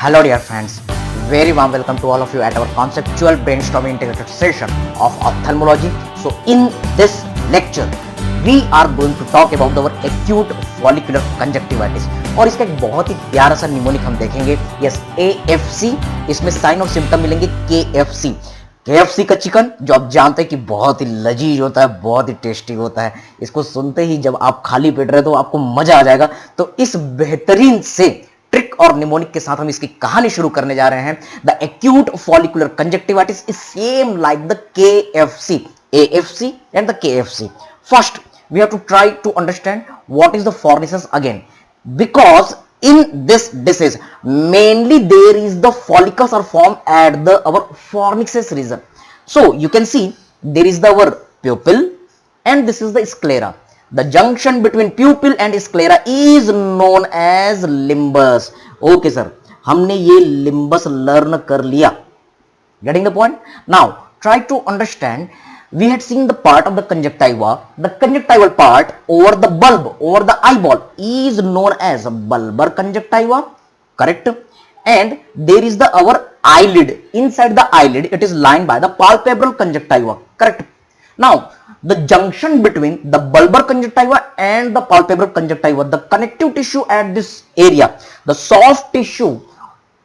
Hello dear friends, very warm welcome to all of you at our conceptual brainstorming integrated session of ophthalmology. So in this lecture, we are going to talk about our acute follicular conjunctivitis और इसका एक बहुत ही प्यारा सा mnemonic हम देखेंगे. Yes, AFC. इसमें sign और सिम्टम मिलेंगे KFC. KFC का चिकन जो आप जानते हैं कि बहुत ही लजीज होता है, बहुत ही टेस्टी होता है. इसको सुनते ही जब आप खाली पेट रहे तो आपको मजा आ जाएगा. तो इस बेहतरीन से ट्रिक और निमोनिक के साथ हम इसकी कहानी शुरू करने जा रहे हैं. The acute follicular conjunctivitis is same like the KFC, AFC and the KFC. First, we have to try to understand what is the fornices again, because in this disease mainly there is the follicles are formed at the our fornixes region. So you can see there is the our pupil and this is the sclera. The junction between pupil and sclera is known as limbus. Okay sir, हमने ये limbus learn कर लिया. Getting the point? Now try to understand. We had seen the part of the conjunctiva. The conjunctival part over the bulb, over the eyeball is known as bulbar conjunctiva, correct? And there is the our eyelid. Inside the eyelid, it is lined by the palpebral conjunctiva, correct? Now, the junction between the bulbar conjunctiva and the palpebral conjunctiva, the connective tissue at this area, the soft tissue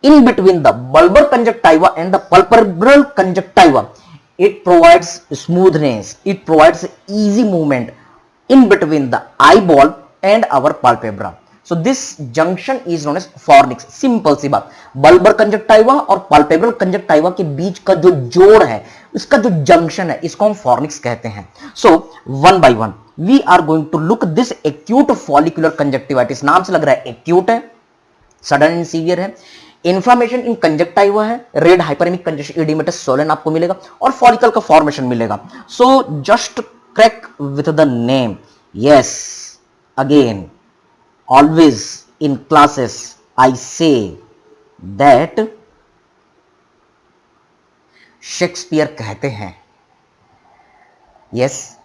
in between the bulbar conjunctiva and the palpebral conjunctiva, it provides smoothness, it provides easy movement in between the eyeball and our palpebra. So this junction is known as fornix. Simple सी बात, bulbar conjunctiva और palpebral conjunctiva के बीच का जो जोड़ है, इसका जो जंक्शन है, इसको हम फॉर्निक्स कहते हैं. So one by one we are going to look this acute follicular conjunctivitis. नाम से लग रहा है एक्यूट है, सडन एंड सीवियर है. इन्फ्लामेशन इन कंजक्टाइवा है, red hyperaemic congestion oedematous swollen आपको मिलेगा और फॉलिकल का फॉर्मेशन मिलेगा. So just crack with the name. Yes, again always in classes I say that Shakespeare कहते हैं. यस,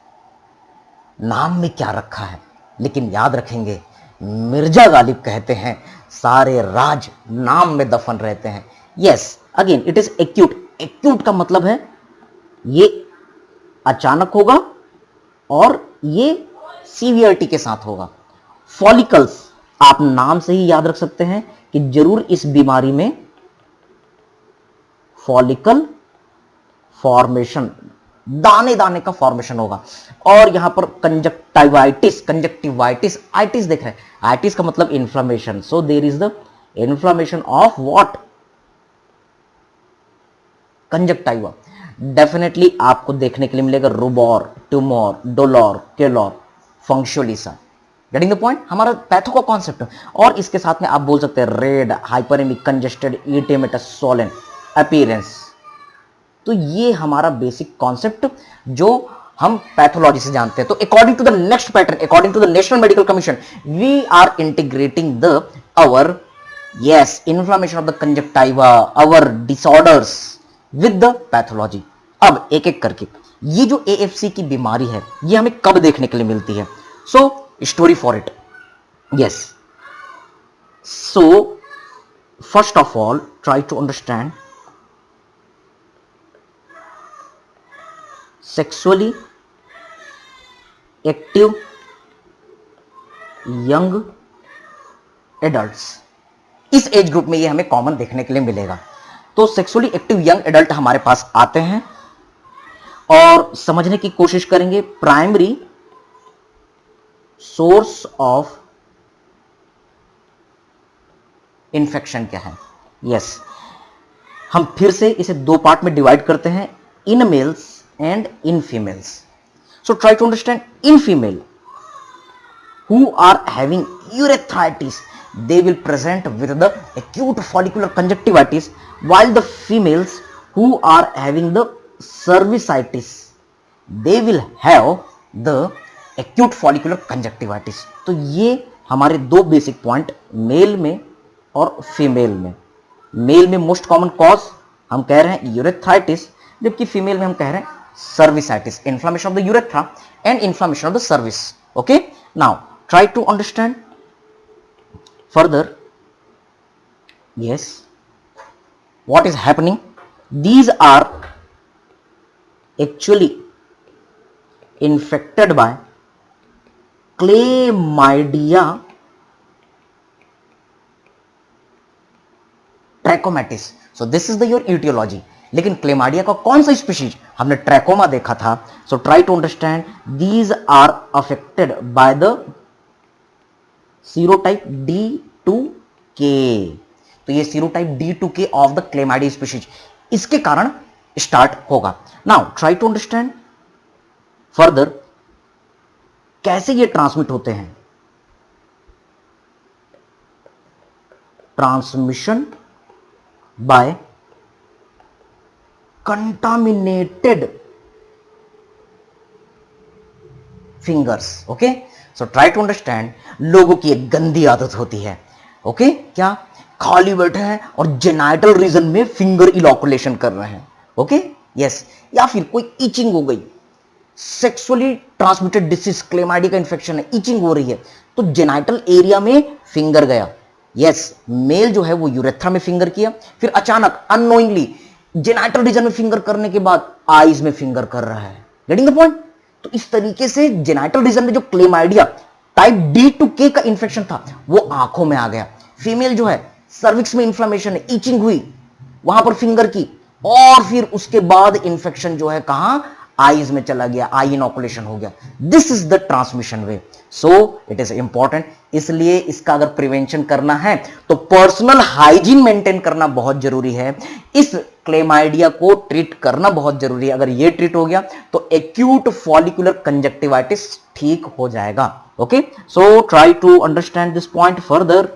नाम में क्या रखा है, लेकिन याद रखेंगे मिर्जा गालिब कहते हैं सारे राज नाम में दफन रहते हैं. Yes, again it is acute. Acute का मतलब है ये अचानक होगा और ये सीवियरिटी के साथ होगा. फॉलिकल्स आप नाम से ही याद रख सकते हैं कि जरूर इस बीमारी में फॉलिकल फॉर्मेशन, दाने दाने का फॉर्मेशन होगा. और यहां पर कंजक्टिवाइटिस, कंजक्टिवाइटिस आइटिस देख रहे हैं, आइटिस का मतलब inflammation. So there is the inflammation of what, conjunctiva. Definitely आपको देखने के लिए मिलेगा rubor, tumor, dolor, calor, functio laesa. Getting the point, हमारा पैथो का कॉन्सेप्ट. और इसके साथ में आप बोल सकते हैं red hyperaemic congested oedematous swollen appearance. तो ये हमारा बेसिक कॉन्सेप्ट जो हम पैथोलॉजी से जानते हैं. तो according to the next pattern, according to the national medical commission, we are integrating the our yes inflammation of the conjunctiva, our disorders with the pathology. अब एक एक करके ये जो AFC की बीमारी है, ये हमें कब देखने के लिए मिलती है. सो story for it. Yes, so first of all try to understand sexually active young adults. इस एज ग्रुप में ये हमें कॉमन देखने के लिए मिलेगा. तो सेक्सुअली एक्टिव यंग एडल्ट हमारे पास आते हैं और समझने की कोशिश करेंगे प्राइमरी सोर्स ऑफ इंफेक्शन क्या है. यस, हम फिर से इसे दो पार्ट में डिवाइड करते हैं, in males and in females. So try to understand. In female who are having urethritis, they will present with the acute follicular conjunctivitis, while the females who are having the cervicitis, they will have the acute follicular conjunctivitis. तो ये हमारे दो basic point mail में और female में. Mail में most common cause हम कह रहे हैं यूरेथ्राइटिस, जबकि फीमेल में हम कह रहे हैं cervicitis, inflammation of the urethra and inflammation of the cervix. Okay, now try to understand further. Yes, what is happening, these are actually infected by Chlamydia trachomatis. So this is the your etiology. लेकिन chlamydia का कौन सा species, हमने trachoma देखा था. So try to understand, these are affected by the serotype D2K. तो ये serotype D2K of the chlamydia species इसके कारण स्टार्ट होगा. Now try to understand further कैसे ये ट्रांसमिट होते हैं. Transmission by contaminated fingers. okay, so try to understand. लोगों की एक गंदी आदत होती है, ओके क्या, खाली बैठे हैं और जेनाइटल रीजन में फिंगर इलॉकुलेशन कर रहे हैं, ओके यस, या फिर कोई इचिंग हो गई, सेक्सुअली ट्रांसमिटेड डिसीज क्लेमाइडिया का इन्फेक्शन है, इचिंग हो रही है, तो जेनाइटल एरिया में फिंगर गया, यस मेल जो है वो यूरेथ्रा में फिंगर किया, फिर अचानक अननोइंगली जेनाइटल रीजन में फिंगर करने के बाद आईज में फिंगर कर रहा है. Getting the point. तो इस तरीके से जेनाइटल रीजन में जो क्लेमाइडिया टाइप D2K का इंफेक्शन था वो आंखों में आ गया. फीमेल जो है सर्विक्स में इंफ्लेमेशन है, इचिंग हुई, वहां पर फिंगर की, और फिर उसके बाद इंफेक्शन जो है कहां, आईज में चला गया, आई इनोकुलेशन हो गया. This is the transmission way. So it is important. इसलिए इसका अगर प्रिवेंशन करना है तो पर्सनल हाइजीन मेंटेन करना बहुत जरूरी है. इस क्लेमाइडिया को ट्रीट करना बहुत जरूरी है. अगर ये ट्रीट हो गया तो एक्यूट फॉलिकुलर कंजक्टिवाइटिस ठीक हो जाएगा. Okay, so try to understand this point further.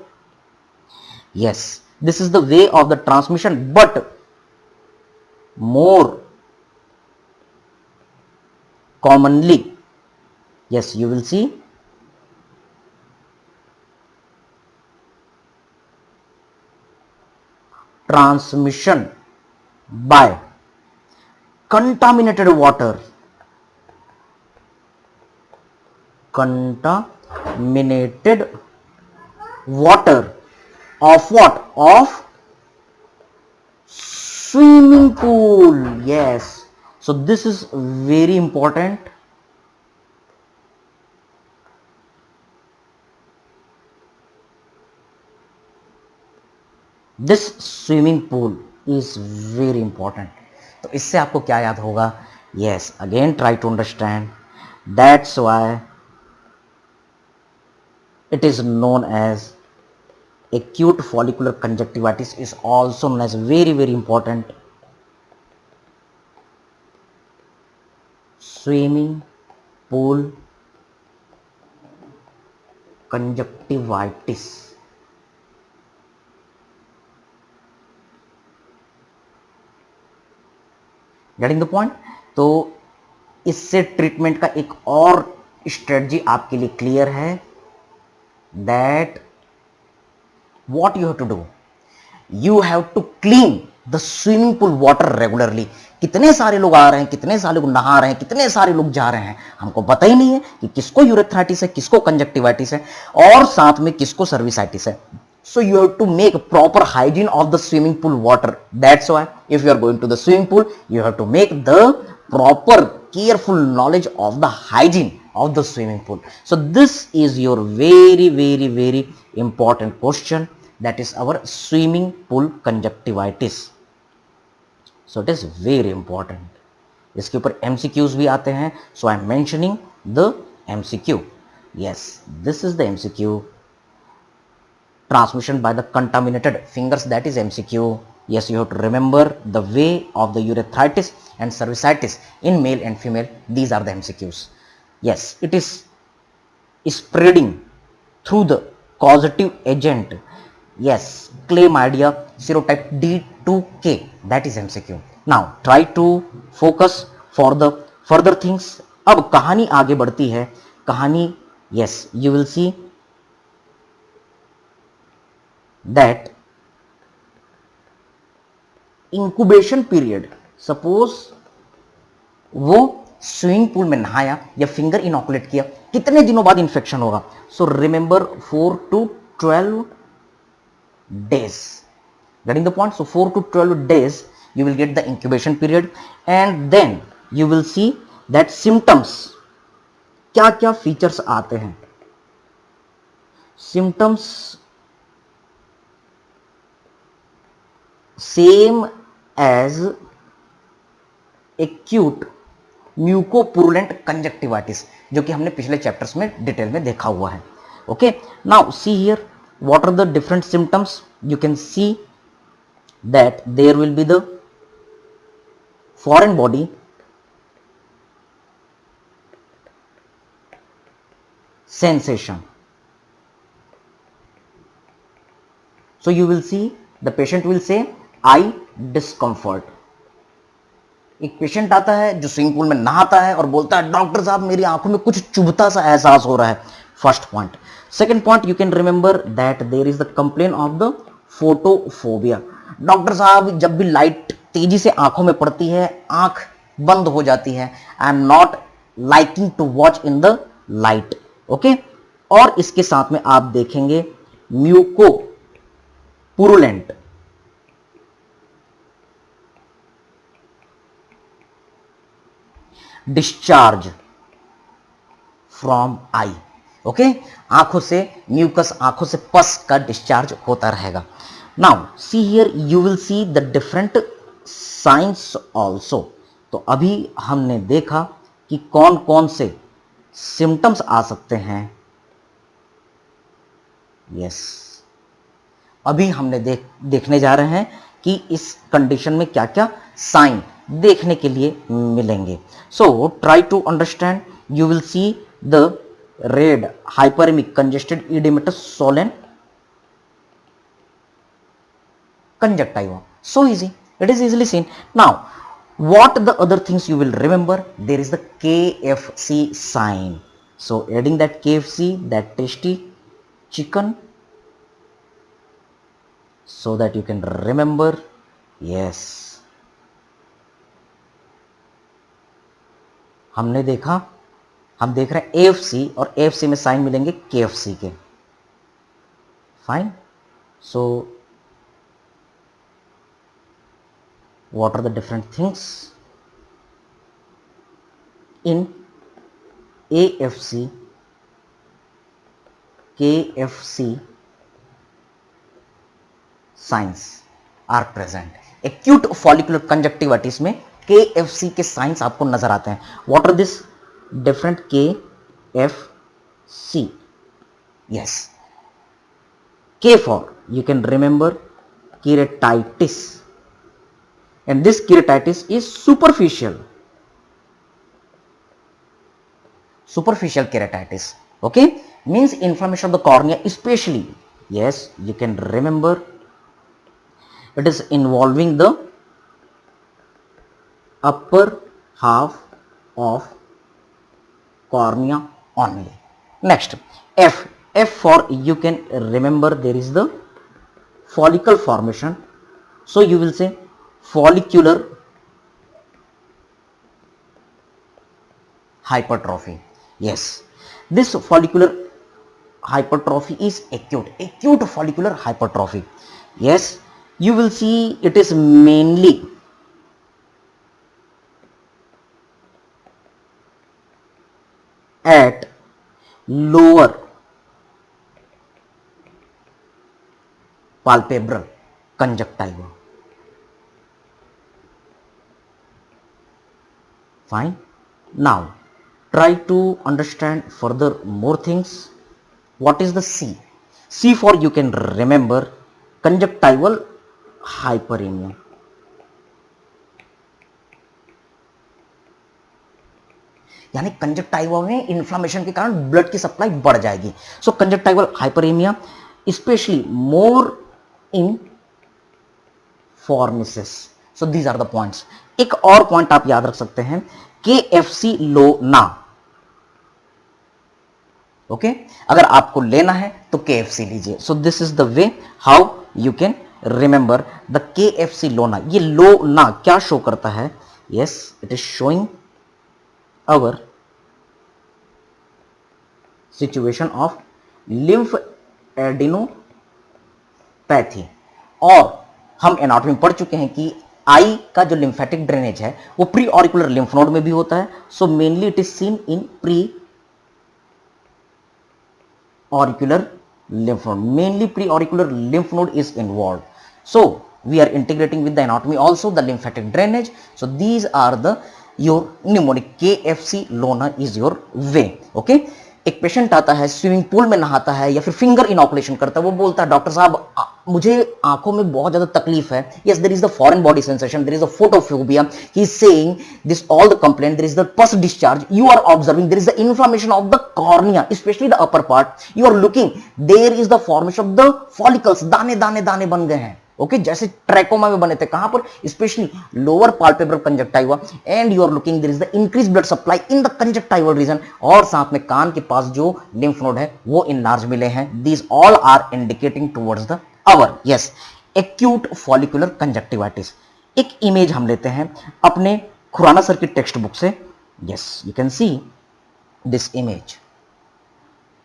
Yes, this is the way of the transmission, but more commonly, yes, you will see transmission by contaminated water. Contaminated water of what? Of swimming pool. Yes. So this is very important. This swimming pool is very important. तो इससे आपको क्या याद होगा? Yes, again try to understand. That's why it is known as acute follicular conjunctivitis, is also known as very important. Swimming pool conjunctivitis. Getting the point. तो इससे treatment का एक और स्ट्रेटजी आपके लिए क्लियर है, that what you have to do, you have to clean the swimming pool water regularly. कितने सारे लोग आ रहे हैं, कितने सारे लोग नहा रहे हैं, कितने सारे लोग जा रहे हैं, हमको पता ही नहीं है कि किसको यूरेथ्राइटिस है, किसको कंजक्टिवाइटिस है, और साथ में किसको सर्विसाइटिस है. So you have to make proper hygiene of the swimming pool water. That's why if you are going to the swimming pool you have to make the proper careful knowledge of the hygiene of the swimming pool. So this is your very important question, that is our swimming pool conjunctivitis. So it is very important. इसके ऊपर MCQs भी आते हैं. So I am mentioning the MCQ. Yes, this is the MCQ. Transmission by the contaminated fingers, that is MCQ. Yes, you have to remember the way of the urethritis and cervicitis in male and female. These are the MCQs. Yes, it is spreading through the causative agent. Yes, Chlamydia serotype D2K, that is MCQ. Now try to focus for the further things. अब कहानी आगे बढ़ती है. कहानी, yes, you will see that incubation period, suppose वो swimming pool में नहाया या फिंगर इनोकुलेट किया, कितने दिनों बाद इंफेक्शन होगा? So remember 4 to 12 days. Getting the point? So 4 to 12 days you will get the incubation period, and then you will see that symptoms, क्या क्या फीचर्स आते हैं. Symptoms same as acute म्यूकोपुरुलेंट conjunctivitis, जो कि हमने पिछले चैप्टर्स में डिटेल में देखा हुआ है. Okay, now see here what are the different symptoms. You can see that there will be the foreign body, sensation. So you will see the patient will say eye discomfort. एक patient आता है जो swimming pool में नहाता है और बोलता है डॉक्टर साहब मेरी आंखों में कुछ चुभता सा एहसास हो रहा है. First point. Second point, you can remember that there is the complain of the photophobia. Doctor साहब जब भी लाइट तेजी से आंखों में पड़ती है आंख बंद हो जाती है. I am not liking to watch in the light. Okay, और इसके साथ में आप देखेंगे mucopurulent, discharge from eye. Okay, आंखों से म्यूकस, आंखों से पस का डिस्चार्ज होता रहेगा. Now see here you will see the different science also. तो अभी हमने देखा कि कौन कौन से सिम्टम्स आ सकते हैं. यस, अभी हमने देखने जा रहे हैं कि इस कंडीशन में क्या क्या साइन देखने के लिए मिलेंगे. So try to understand. You will see the red hyperaemic congested oedematous swollen conjunctiva. So easy, it is easily seen. Now what the other things you will remember? There is the KFC sign. So adding that KFC, that tasty chicken, so that you can remember. Yes, हमने देखा, हम देख रहे हैं AFC और AFC में sign मिलेंगे KFC के. Fine. So what are the different things in AFC, KFC signs are present. acute follicular conjunctivitis में KFC के साइंस आपको नजर आते हैं. what are this different KFC? yes, K for you can remember keratitis, and this keratitis is superficial keratitis. Okay, means inflammation of the cornea especially. Yes, you can remember it is involving the upper half of cornea only. Next, F for you can remember there is the follicle formation. So you will say follicular hypertrophy. Yes, this follicular hypertrophy is acute follicular hypertrophy. Yes, you will see it is mainly at lower palpebral conjunctiva. Fine. Now try to understand further more things. What is the C? C for you can remember conjunctival hyperemia. यानी conjunctiva में inflammation के कारण blood की supply बढ़ जाएगी. So conjunctival hyperaemia specially more in fornices. So these are the points. एक और point आप याद रख सकते हैं, KFC लो ना. ओके, अगर आपको लेना है तो KFC लीजिए. So this is the way how you can remember the KFC लो ना. ये लो ना क्या शो करता है? Yes, it is showing our situation of lymphadenopathy or हम एनाटॉमी पढ़ चुके हैं कि आई का जो लिम्फेटिक ड्रेनेज है वो प्री ऑरिकुलर लिम्फ नोड में भी होता है. So mainly it is seen in pre auricular lymph node. Mainly pre-auricular lymph node is involved. So we are integrating with the anatomy also the lymphatic drainage. So these are the your mnemonic. KFC Lona is your way. Okay. एक patient आता है, swimming pool में नहाता है या फिर finger इनॉकुलेशन करता है, वो बोलता है डॉक्टर साहब मुझे आंखों में बहुत ज्यादा तकलीफ है. Yes, there is the foreign body sensation, there is the photophobia. He is saying this all the complaint, there is the pus discharge, you are observing there is the inflammation of the cornea, specially the upper part. You are looking, there is the formation of the follicles, दाने दाने दाने बन गए हैं. Okay, जैसे trachoma में बने थे. कहां पर? Specially lower palpebral conjunctiva. And you are looking there is the increase blood supply in the conjunctival region. और साथ में कान के पास जो लिम्फ नोड है वो इनलार्ज मिले हैं. These all are indicating towards the our yes acute follicular conjunctivitis. एक इमेज हम लेते हैं अपने खुराना सर की टेक्स्ट बुक से. Yes, you can see this image,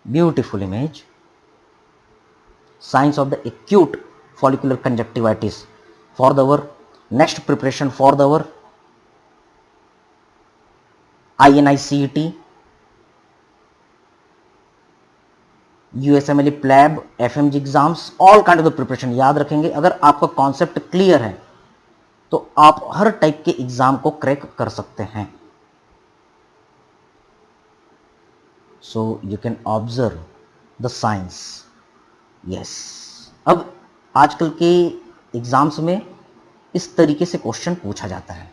beautiful image. Signs of the acute follicular conjunctivitis for our next preparation for our INI-CET, USMLE PLAB, FMG exams, all kind of the preparation. याद रखेंगे, अगर आपका concept clear है तो आप हर type के exam को crack कर सकते हैं. So you can observe the science. Yes, अब आजकल के एग्जाम्स में इस तरीके से क्वेश्चन पूछा जाता है.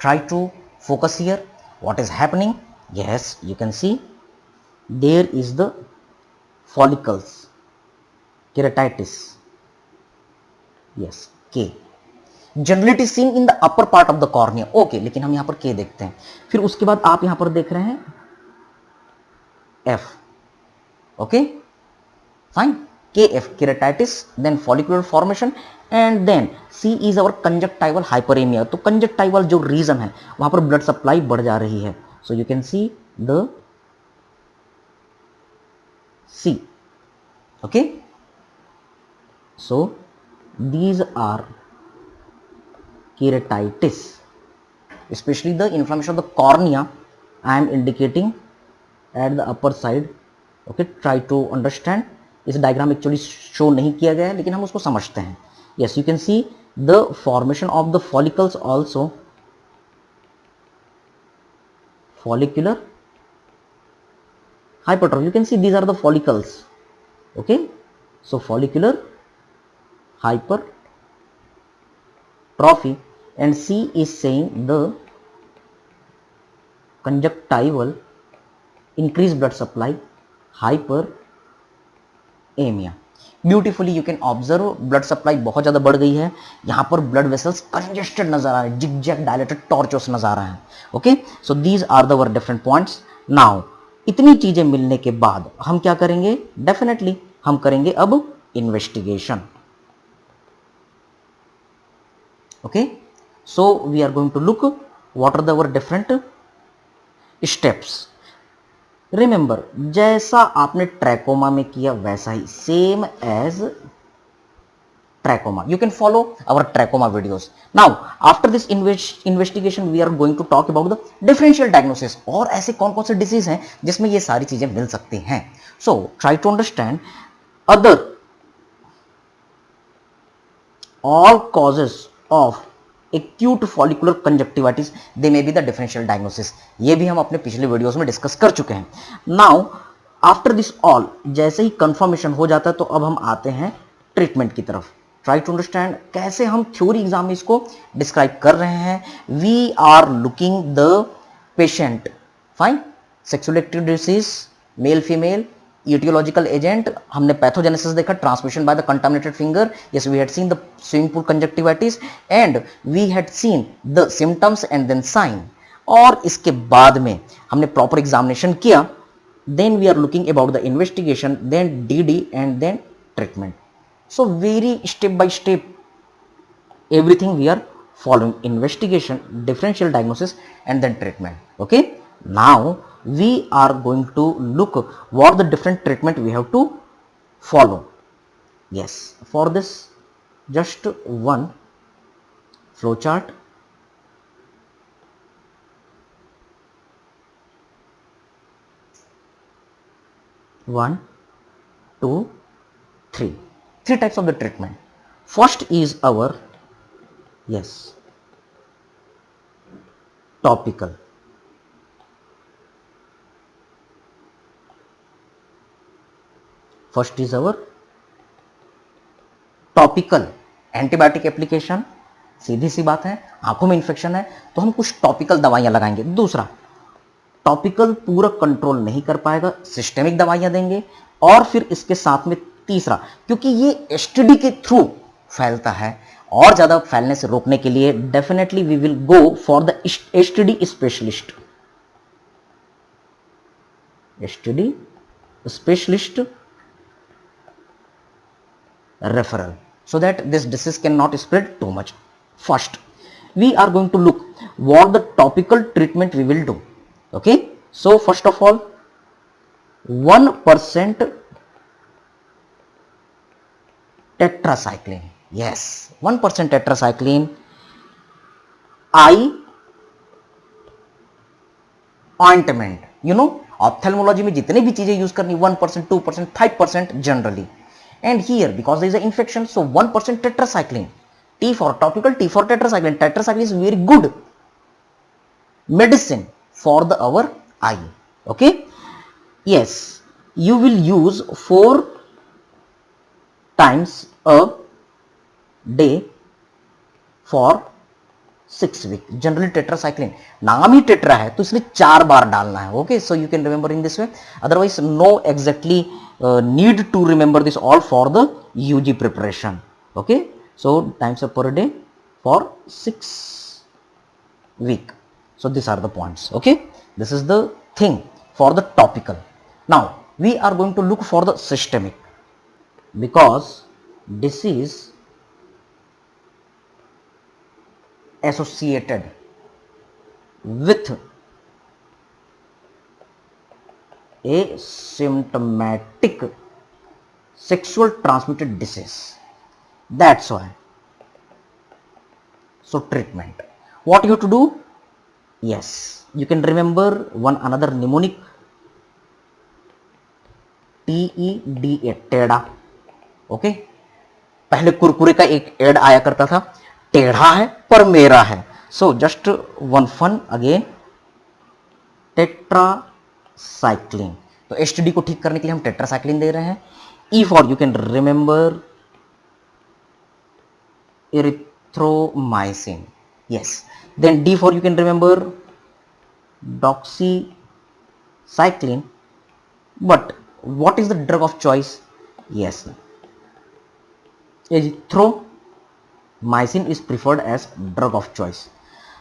Try to focus here, what is happening. Yes, you can see there is the follicles, keratitis. Yes, K. Generally it is seen in the upper part of the cornea. Okay, लेकिन हम यहाँ पर K देखते हैं. फिर उसके बाद आप यहाँ पर देख रहे हैं F. Okay, fine. KF, keratitis, then follicular formation, and then C is our conjunctival hyperemia. तो conjunctival जो रीजन है वहाँ पर ब्लड सप्लाई बढ़ जा रही है. So you can see the C. Okay, so these are keratitis, especially the inflammation of the cornea. I am indicating at the upper side. Okay, try to understand. इस diagram actually show नहीं किया गया है लेकिन हम उसको समझते हैं. Yes, you can see the formation of the follicles also. Follicular hypertrophy. You can see these are the follicles. Okay, so follicular hypertrophy, and C is saying the conjunctival increased blood supply, hyperemia. Beautifully you can observe blood supply बहुत ज्यादा बढ़ गई है. यहां पर blood vessels congested नजर आ रहे हैं, जिगजैग डायलेटेड टॉर्चोस नजर आ रहे हैं. Okay, so these are the different points. Now इतनी चीजें मिलने के बाद हम क्या करेंगे? डेफिनेटली हम करेंगे अब investigation. Okay, so we are going to look what are the different steps. Remember, जैसा आपने ट्रैकोमा में किया वैसा ही, same as trachoma. You can follow our trachoma videos. Now, after this investigation, we are going to talk about the differential diagnosis. और ऐसे कौन कौन से डिसीज हैं जिसमें ये सारी चीजें मिल सकती हैं. So, try to understand other all causes of acute follicular conjunctivitis. They may be the differential diagnosis. ये भी हम अपने पिछले वीडियोस में डिस्कस कर चुके हैं. Now, after this all, जैसे ही कंफर्मेशन हो जाता है तो अब हम आते हैं ट्रीटमेंट की तरफ. ट्राई टू अंडरस्टैंड कैसे हम थ्योरी एग्जाम में इसको डिस्क्राइब कर रहे हैं. We are looking the patient. Fine, sexual active disease, male female, etiological agent, हमने पैथोजेनेसिस देखा, transmission by the contaminated finger. Yes, we had seen the swimming pool conjunctivitis and we had seen the symptoms and then sign. और इसके बाद में हमने proper examination किया. Then we are looking about the investigation, then DD and then treatment. So very step by step everything we are following: investigation, differential diagnosis, and then treatment. Okay, now we are going to look what the different treatment we have to follow. Yes, for this just one flow chart. 1, 2, 3. 3 types of the treatment. First is our, yes, topical. First is our topical antibiotic application. सीधी सी बात है, आंखों में infection है तो हम कुछ टॉपिकल दवाइयां लगाएंगे. दूसरा, टॉपिकल पूरा कंट्रोल नहीं कर पाएगा, सिस्टेमिक दवाइयां देंगे. और फिर इसके साथ में तीसरा, क्योंकि ये एसटीडी के थ्रू फैलता है और ज्यादा फैलने से रोकने के लिए definitely we will go for the STD specialist. STD specialist referral so that this disease cannot spread too much. First, we are going to look what the topical treatment we will do. Okay, so first of all, 1% tetracycline. Yes, 1% tetracycline. Eye ointment. You know, ophthalmology में जितने भी चीजें use करनी, 1%, 2%, 5% generally. And here, because there is an infection, so 1% tetracycline. T for topical, T for tetracycline. Tetracycline is very good medicine for our eye. Okay. Yes, you will use 4 times a day for 6 weeks. Generally tetracycline, नाम ही tetra है तो इसलिए 4 बार डालना है. Okay, so you can remember in this way. Otherwise, no exactly need to remember this all for the UG preparation. Okay, so times per day for 6 weeks. So these are the points. Okay, this is the thing for the topical. Now we are going to look for the systemic, because disease associated with asymptomatic sexual transmitted disease. That's why. So treatment, what you have to do? Yes, you can remember one another mnemonic, TEDA, टेढ़ा. Okay, पहले कुरकुरे का एक add आया करता था, टेढ़ा है पर मेरा है. So just one fun again, tetracycline. तो एसटीडी को ठीक करने के लिए हम टेट्रासाइक्लिन दे रहे हैं. E for you can remember erythromycin. Yes, then D for you can remember doxycycline. But what is the drug of choice? Yes, erythromycin is preferred as drug of choice.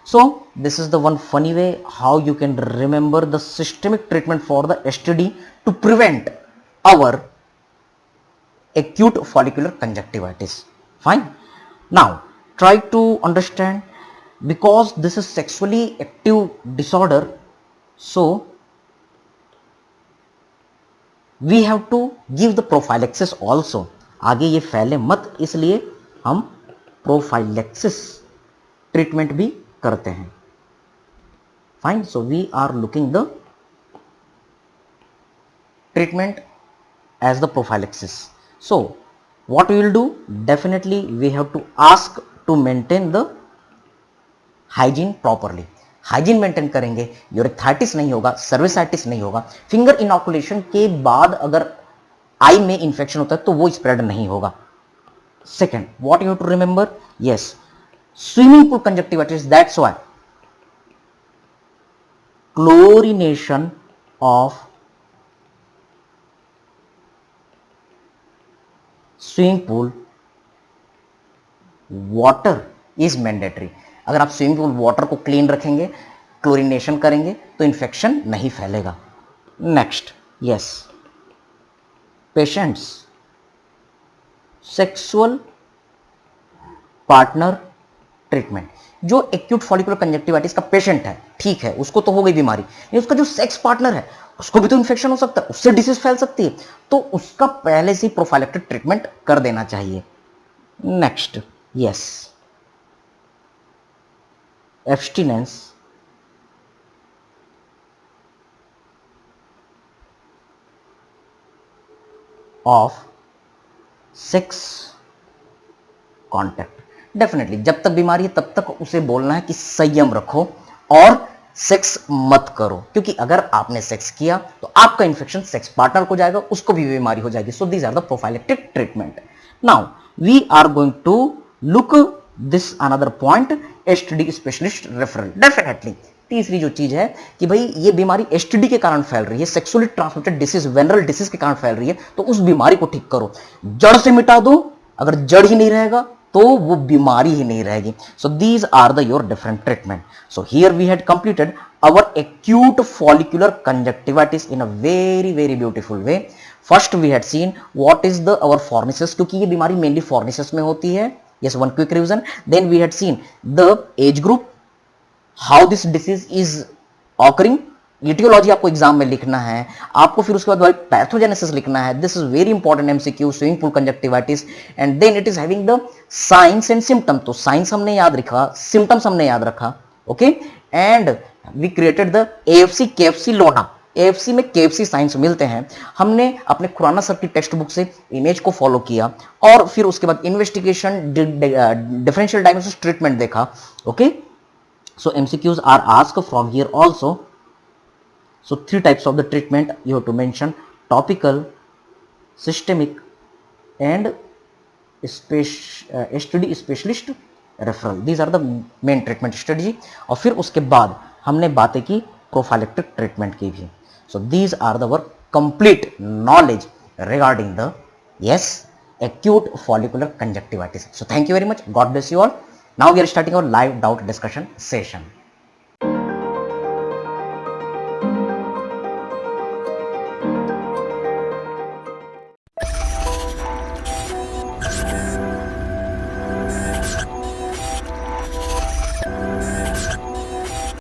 So this is the one funny way how you can remember the systemic treatment for the STD to prevent our acute follicular conjunctivitis. Fine. Now try to understand, because this is sexually active disorder, so we have to give the prophylaxis also. आगे ये फैले मत, इसलिए हम prophylaxis treatment भी करते हैं. Fine. So we are looking the treatment as the prophylaxis. So what we will do, definitely we have to ask to maintain the hygiene properly. Hygiene maintain करेंगे, यूरेथाइटिस नहीं होगा, सर्विसाइटिस नहीं होगा. फिंगर इनॉकुलेशन के बाद अगर आई में इंफेक्शन होता है तो वो स्प्रेड नहीं होगा. Second, what you have to remember, yes, swimming pool conjunctivitis. That's why chlorination of swimming pool water is mandatory. अगर आप स्विमिंग पूल वाटर को क्लीन रखेंगे, क्लोरिनेशन करेंगे तो इन्फेक्शन नहीं फैलेगा. Next, yes, patients sexual partner treatment. जो acute follicular conjunctivitis का पेशेंट है, ठीक है, उसको तो हो गई बीमारी, लेकिन उसका जो सेक्स पार्टनर है उसको भी तो इन्फेक्शन हो सकता है, उससे डिसीज फैल सकती है, तो उसका पहले से प्रोफाइलेक्टिक ट्रीटमेंट कर देना चाहिए. Next, yes, abstinence of sex contact. Definitely जब तक बीमारी है तब तक उसे बोलना है कि संयम रखो और सेक्स मत करो, क्योंकि अगर आपने सेक्स किया तो आपका इंफेक्शन सेक्स पार्टनर को जाएगा, उसको भी बीमारी हो जाएगी। So these are the prophylactic treatment. Now we are going to look this another point, STD specialist referral. Definitely तीसरी जो चीज है कि भाई ये बीमारी एसटीडी के कारण फैल रही है, sexually transmitted disease, venereal disease के कारण फैल रही है, तो उस बीमारी को ठीक करो, जड़ से मिटा दो। अगर जड़ ही नहीं रहेगा तो वो बीमारी ही नहीं रहेगी। So these are the your different treatment. So here we had completed our acute follicular conjunctivitis in a very very beautiful way. First we had seen what is the our fornices, क्योंकि ये बीमारी mainly fornices में होती है। Yes, one quick revision. Then we had seen the age group, how this disease is occurring, etiology आपको exam में लिखना है, आपको फिर उसके बाद पैथोजेनेसिस लिखना है। This is very important MCQ, swimming pool conjunctivitis. And then it is having the science and symptom. तो साइंस हमने याद रखा, सिम्टम्स हमने याद रखा। Okay, and we created the AFC KFC लोना। एएफसी में केएफसी साइंस मिलते हैं। हमने अपने खुराना सर की टेक्स्ट बुक से इमेज को फॉलो किया और फिर उसके बाद इन्वेस्टिगेशन, डिफरेंशियल डायग्नोसिस, ट्रीटमेंट देखा। Okay, so MCQs are asked from here also. So 3 types of the treatment you have to mention: topical, systemic and STD specialist referral. These are the main treatment strategy. और फिर उसके बाद हमने बातें की prophylactic treatment की भी. So these are the our complete knowledge regarding the acute follicular conjunctivitis. So thank you very much. God bless you all. Now we are starting our live doubt discussion session.